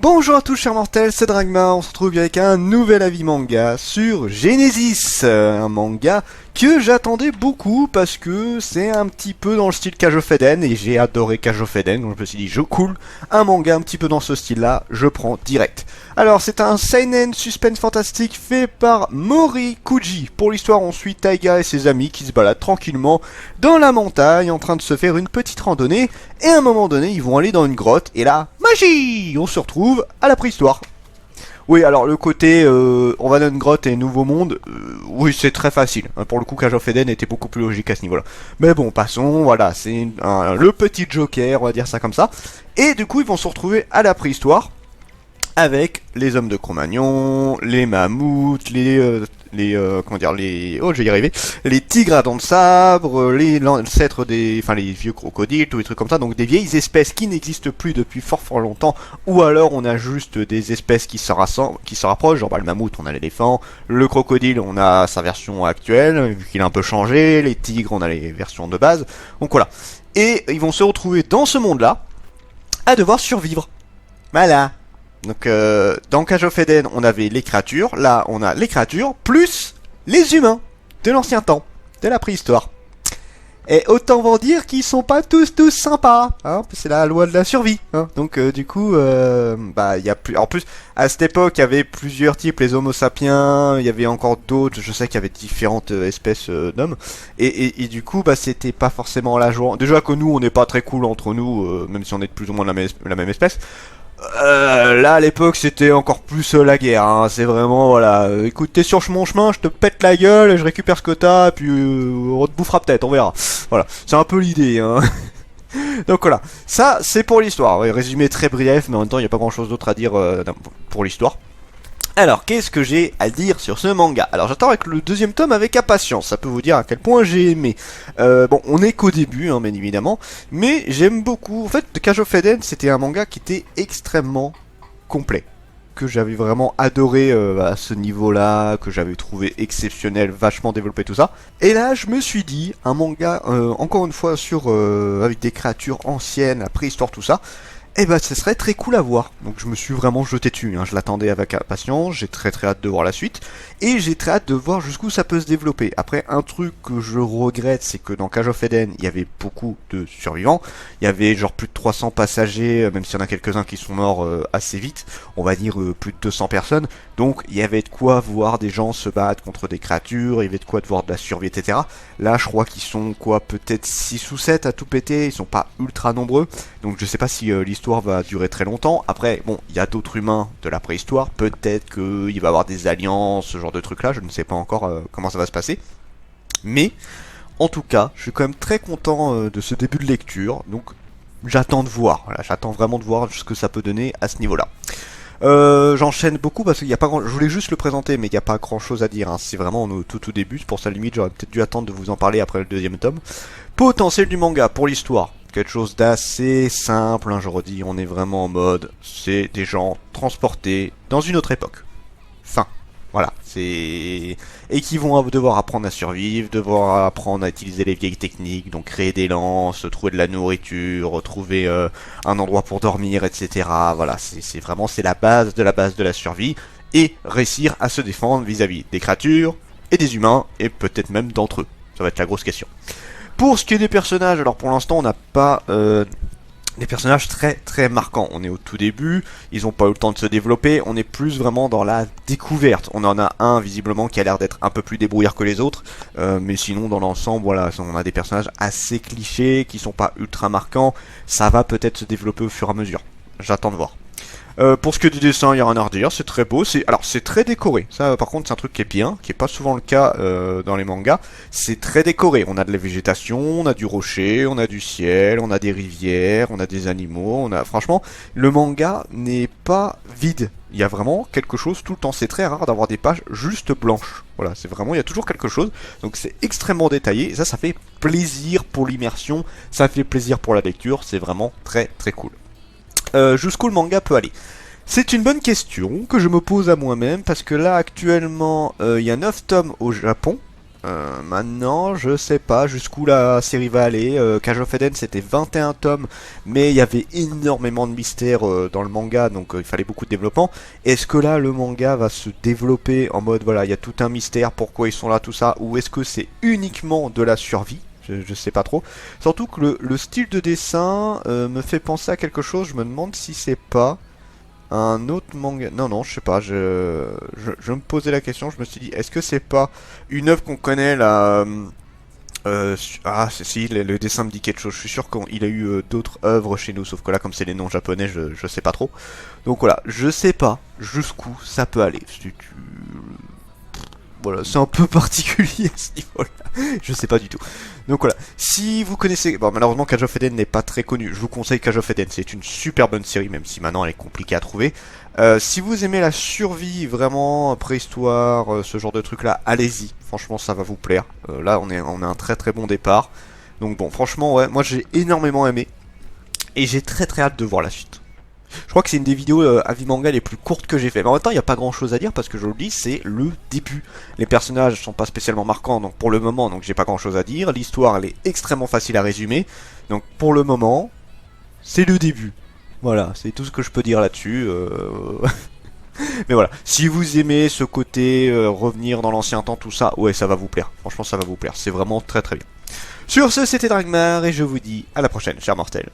Bonjour à tous chers mortels, c'est Dragma, on se retrouve avec un nouvel avis manga sur Genesis, un manga que j'attendais beaucoup parce que c'est un petit peu dans le style Cage of Eden et j'ai adoré Cage of Eden, donc je me suis dit je cool, un manga un petit peu dans ce style là, je prends direct. Alors c'est un seinen suspense fantastique fait par Mori Kuji. Pour l'histoire on suit Taiga et ses amis qui se baladent tranquillement dans la montagne en train de se faire une petite randonnée et à un moment donné ils vont aller dans une grotte et là, magie, on se retrouve à la préhistoire. Oui, alors le côté on va dans une grotte et nouveau monde, oui c'est très facile. Pour le coup, Cage of Eden était beaucoup plus logique à ce niveau-là. Mais bon, passons, voilà, c'est le petit Joker, on va dire ça comme ça. Et du coup, ils vont se retrouver à la préhistoire avec les hommes de Cro-Magnon, les mammouths, comment dire, oh je vais y arriver, les tigres à dents de sabre, les ancêtres les vieux crocodiles, tous les trucs comme ça, donc des vieilles espèces qui n'existent plus depuis fort longtemps, ou alors on a juste des espèces qui se rapprochent, genre le mammouth on a l'éléphant, le crocodile on a sa version actuelle, vu qu'il a un peu changé, les tigres on a les versions de base, donc voilà. Et ils vont se retrouver dans ce monde-là, à devoir survivre. Voilà. Donc dans Cage of Eden on avait les créatures, là on a les créatures plus les humains de l'ancien temps, de la préhistoire. Et autant vous dire qu'ils sont pas tous sympas, hein, c'est la loi de la survie, hein. Donc du coup, il y a plus. En plus, à cette époque, il y avait plusieurs types, les Homo sapiens, il y avait encore d'autres. Je sais qu'il y avait différentes espèces d'hommes, et du coup, c'était pas forcément la joie. Déjà que nous, on n'est pas très cool entre nous, même si on est de plus ou moins la même espèce. Là à l'époque c'était encore plus la guerre, hein. C'est vraiment voilà, écoute t'es sur mon chemin, je te pète la gueule, je récupère ce que t'as, puis on te bouffera peut-être, on verra. Voilà, c'est un peu l'idée, hein. Donc voilà, ça c'est pour l'histoire, résumé très bref, mais en même temps il n'y a pas grand chose d'autre à dire pour l'histoire. Alors, qu'est-ce que j'ai à dire sur ce manga? Alors, j'attends avec le deuxième tome avec impatience, ça peut vous dire à quel point j'ai aimé. Bon, on est qu'au début, hein, bien évidemment, mais j'aime beaucoup. En fait, Cage of Eden, c'était un manga qui était extrêmement complet, que j'avais vraiment adoré à ce niveau-là, que j'avais trouvé exceptionnel, vachement développé, tout ça. Et là, je me suis dit, un manga, encore une fois, avec des créatures anciennes, la préhistoire, tout ça, eh ben, ce serait très cool à voir. Donc je me suis vraiment jeté dessus, hein. Je l'attendais avec impatience, j'ai très hâte de voir la suite, et j'ai très hâte de voir jusqu'où ça peut se développer. Après, un truc que je regrette, c'est que dans Cage of Eden, il y avait beaucoup de survivants, il y avait genre plus de 300 passagers, même s'il y en a quelques-uns qui sont morts assez vite, on va dire plus de 200 personnes, donc il y avait de quoi voir des gens se battre contre des créatures, il y avait de quoi voir de la survie, etc. Là, je crois qu'ils sont peut-être 6 ou 7 à tout péter, ils sont pas ultra nombreux, donc je sais pas si l'histoire va durer très longtemps. Après, bon, il y a d'autres humains de la préhistoire, peut-être qu'il va y avoir des alliances, ce genre de trucs là, je ne sais pas encore comment ça va se passer. Mais, en tout cas, je suis quand même très content de ce début de lecture, donc j'attends de voir, voilà, j'attends vraiment de voir ce que ça peut donner à ce niveau-là. J'enchaîne beaucoup parce qu'il y a pas grand... Je voulais juste le présenter, mais il n'y a pas grand chose à dire, hein. C'est vraiment au tout début, c'est pour ça limite j'aurais peut-être dû attendre de vous en parler après le deuxième tome. Potentiel du manga pour l'histoire, quelque chose d'assez simple, hein, je redis, on est vraiment en mode, c'est des gens transportés dans une autre époque. Fin. Voilà, c'est... Et qui vont devoir apprendre à survivre, devoir apprendre à utiliser les vieilles techniques, donc créer des lances, trouver de la nourriture, trouver un endroit pour dormir, etc. Voilà, c'est vraiment la base de la survie, et réussir à se défendre vis-à-vis des créatures, et des humains, et peut-être même d'entre eux. Ça va être la grosse question. Pour ce qui est des personnages, alors pour l'instant on n'a pas des personnages très marquants. On est au tout début, ils n'ont pas eu le temps de se développer, on est plus vraiment dans la découverte. On en a un visiblement qui a l'air d'être un peu plus débrouillard que les autres, mais sinon dans l'ensemble, voilà, on a des personnages assez clichés, qui sont pas ultra marquants. Ça va peut-être se développer au fur et à mesure. J'attends de voir. Pour ce qui est du dessin, il y a rien à redire, c'est très beau, c'est très décoré. Ça par contre c'est un truc qui est bien, qui est pas souvent le cas dans les mangas. C'est très décoré, on a de la végétation, on a du rocher, on a du ciel, on a des rivières, on a des animaux, franchement, le manga n'est pas vide. Il y a vraiment quelque chose tout le temps, c'est très rare d'avoir des pages juste blanches. Voilà, c'est vraiment, il y a toujours quelque chose, donc c'est extrêmement détaillé, et ça fait plaisir pour l'immersion, ça fait plaisir pour la lecture, c'est vraiment très cool. Jusqu'où le manga peut aller? C'est une bonne question que je me pose à moi-même parce que là actuellement il y a 9 tomes au Japon Maintenant, je sais pas jusqu'où la série va aller. Cage of Eden, c'était 21 tomes, mais il y avait énormément de mystères dans le manga, donc il fallait beaucoup de développement. Est-ce que là, le manga va se développer en mode, voilà, il y a tout un mystère, pourquoi ils sont là, tout ça, ou est-ce que c'est uniquement de la survie? Je sais pas trop. Surtout que le style de dessin me fait penser à quelque chose, je me demande si c'est pas un autre manga. Non, non, je sais pas. Je me posais la question. Je me suis dit, est-ce que c'est pas une œuvre qu'on connaît là? Ah, si, le dessin me dit quelque chose. Je suis sûr qu'il a eu d'autres œuvres chez nous. Sauf que là, comme c'est les noms japonais, je sais pas trop. Donc voilà, je sais pas jusqu'où ça peut aller. Voilà, c'est un peu particulier à ce niveau-là. Je sais pas du tout. Donc voilà, si vous connaissez... Bon, malheureusement, Cage of Eden n'est pas très connu. Je vous conseille Cage of Eden, c'est une super bonne série, même si maintenant elle est compliquée à trouver. Si vous aimez la survie, vraiment, préhistoire, ce genre de truc-là, allez-y. Franchement, ça va vous plaire. Là, on a un très très bon départ. Donc bon, franchement, ouais, moi j'ai énormément aimé. Et j'ai très très hâte de voir la suite. Je crois que c'est une des vidéos avis manga les plus courtes que j'ai fait. Mais en même temps, il n'y a pas grand chose à dire parce que je le dis, c'est le début. Les personnages sont pas spécialement marquants donc pour le moment, donc j'ai pas grand chose à dire. L'histoire, elle est extrêmement facile à résumer. Donc pour le moment, c'est le début. Voilà, c'est tout ce que je peux dire là-dessus. Mais voilà, si vous aimez ce côté revenir dans l'ancien temps, tout ça, ouais, ça va vous plaire. Franchement, ça va vous plaire. C'est vraiment très très bien. Sur ce, c'était Dragmar et je vous dis à la prochaine, chers mortels.